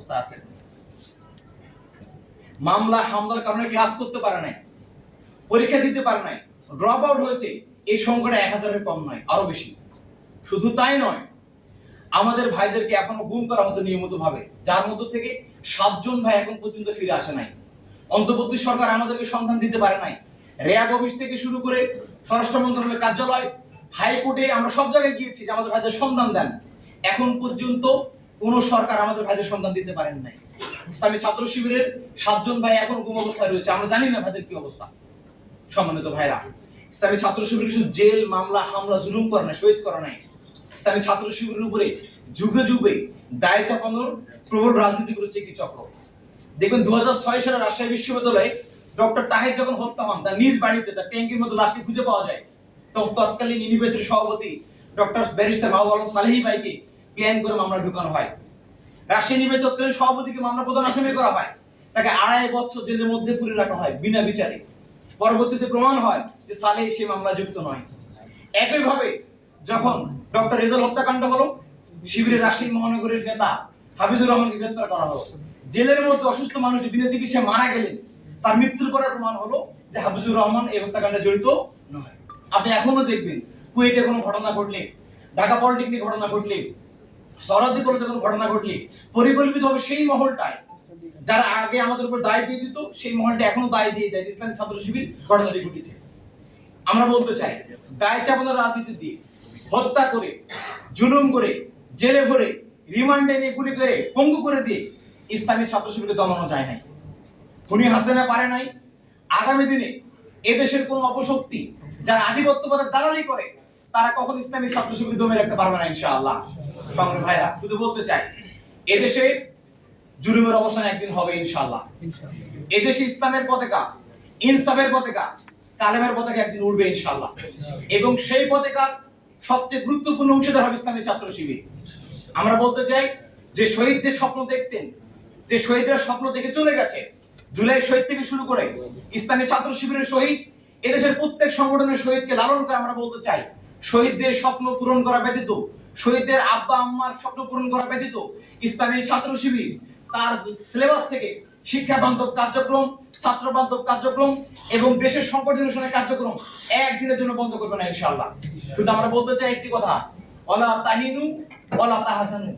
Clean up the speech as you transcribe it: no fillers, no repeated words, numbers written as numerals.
অবস্থা আছে। মামলা হামলার কারণে ক্লাস করতে পারে নাই, পরীক্ষা দিতে পারে নাই, ড্রপ আউট হয়েছে, এই সংখ্যাটা 1000-এর কম নয়, আরো বেশি। শুধু তাই নয়, আমাদের ভাইদেরকে এখনো গুম করা হতো নিয়মিত ভাবে, যার মধ্য থেকে 7 জন ভাই এখন পর্যন্ত ফিরে আসে নাই। অন্তর্বর্তী সরকার আমাদেরকে সন্ধান দিতে পারে নাই। র্যাব অফিস থেকে শুরু করে স্বরাষ্ট্র মন্ত্রণালয়ের কার্যালয়, হাইকোর্টে আমরা সব জায়গায় গিয়েছি যে আমাদের ভাইদের সন্ধান দেন। এখন পর্যন্ত কোন সরকার আমাদের ভাইদের সন্ধান দিতে পারেন নাই। ইসলামী ছাত্র শিবিরের 7 জন ভাই এখন গুম অবস্থায় রয়েছে, আমরা জানি না ভাইদের কি অবস্থা। সম্মানিত ভাইরা, ইসলামী ছাত্র শিবির কিছু জেল, মামলা, হামলা, জুলুম করে নাই, শহীদ করে নাই। ইসলামী ছাত্র শিবিরের উপরে যুগে যুগে দায় চাপানোর প্রবল রাজনীতি করেছে একটি চক্র। দেখবেন 2006 সালে রাজশাহী বিশ্ববিদ্যালয়ে ডক্টর তাহের যখন হত্যা হন, তার নিজ বাড়িতে তার ট্যাঙ্কির মধ্যে লাশটি খুঁজে পাওয়া যায়, তখন তৎকালীন ইউনিভার্সিটির সভাপতি ডক্টর ব্যারিস্টার মাহবুব আলম সালেহী ভাইকে প্ল্যান করে মামলা ঢুকানো হয়। রাজশাহী ইউনিভার্সিটির তৎকালীন সভাপতিকে মামলা প্রধান আসামি করা হয়, তাকে 2.5 বছর জেলের মধ্যে পুরে রাখা হয় বিনা বিচারে। পরবর্তীতে প্রমাণ হয় যে সালেহী সেই মামলায় যুক্ত নয়। একইভাবে যখন ডক্টর রেজাল হত্যাকাণ্ড হলো, শিবিরের রাজশাহী মহানগরের নেতা হাফিজুর রহমানকে গ্রেফতার করা হলো। জেলের মধ্যে অসুস্থ মানুষটি বিনা চিকিৎসায় মারা গেলেন, তার মৃত্যুর পরে প্রমাণ হলো যে হাফিজুর রহমান এই হত্যাকাণ্ডে জড়িত নয়। আপনি এখনো দেখবেন কুয়েটে কোনো ঘটনা ঘটলে, ঢাকা পলিটেকনিক ঘটনা ঘটলে, সরহদি কলেজে কোনো ঘটনা ঘটলে পরিকল্পিতভাবে সেই মহলটায় যারা আগে আমাদের উপর দায় দিয়ে দিত, সেই মহলটা এখনো দায় দিয়ে দেয় ইসলামী ছাত্র শিবির ঘটনাটি ঘটেছে। আমরা বলতে চাই, দায় চাপানোর রাজনীতি দিয়ে, হত্যা করে, জুলুম করে, জেলে ভরে, রিমান্ডে নিয়ে গুলি করে পঙ্গু করে দিয়ে ইসলামী ছাত্র শিবিরকে দমানো যায় নাই। খুনি হাসিনা পারে নাই। আগামী দিনে এদেশের কোন অপশক্তি যারা আধিপত্যবাদের দালালি করে, তারা কখন ইসলামী ছাত্র শিবিরকে দমে রাখতে পারবে না ইনশাআল্লাহ। সংগ্রামী ভাইরা, শুধু বলতে চাই, এদেশে জুলুমের অবসান একদিন হবে ইনশাআল্লাহ। এদেশে ইসলামের পতাকা, ইনসাফের পতাকা, কালেমের পতাকা একদিন উঠবে ইনশাআল্লাহ। এবং সেই পতাকার সবচেয়ে গুরুত্বপূর্ণ অংশীদার হবে ইসলামী ছাত্র শিবির। আমরা বলতে চাই, যে শহীদদের স্বপ্ন দেখতেন, যে শহীদরা স্বপ্ন দেখে চলে গেছে, জুলাই শহীদ থেকে শুরু করে ইসলামী ছাত্র শিবিরের শহীদ, এদেশের প্রত্যেক সংগঠনের শহীদকে লালন করে আমরা বলতে চাই, শহীদদের স্বপ্ন পূরণ করা ব্যতীত, শহীদদের আব্বা আম্মার স্বপ্ন পূরণ করা ব্যতীত ইসলামী ছাত্র শিবির তার সিলেবাস থেকে শিক্ষা বান্ধব কার্যক্রম, ছাত্র বান্ধব কার্যক্রম এবং দেশের সংগঠনের কার্যক্রম একদিনের জন্য বন্ধ করবে না ইনশাআল্লাহ। শুধু আমরা বলতে চাই একটি কথা, ওয়ালা তাহিনু ওয়ালা তাহজানু।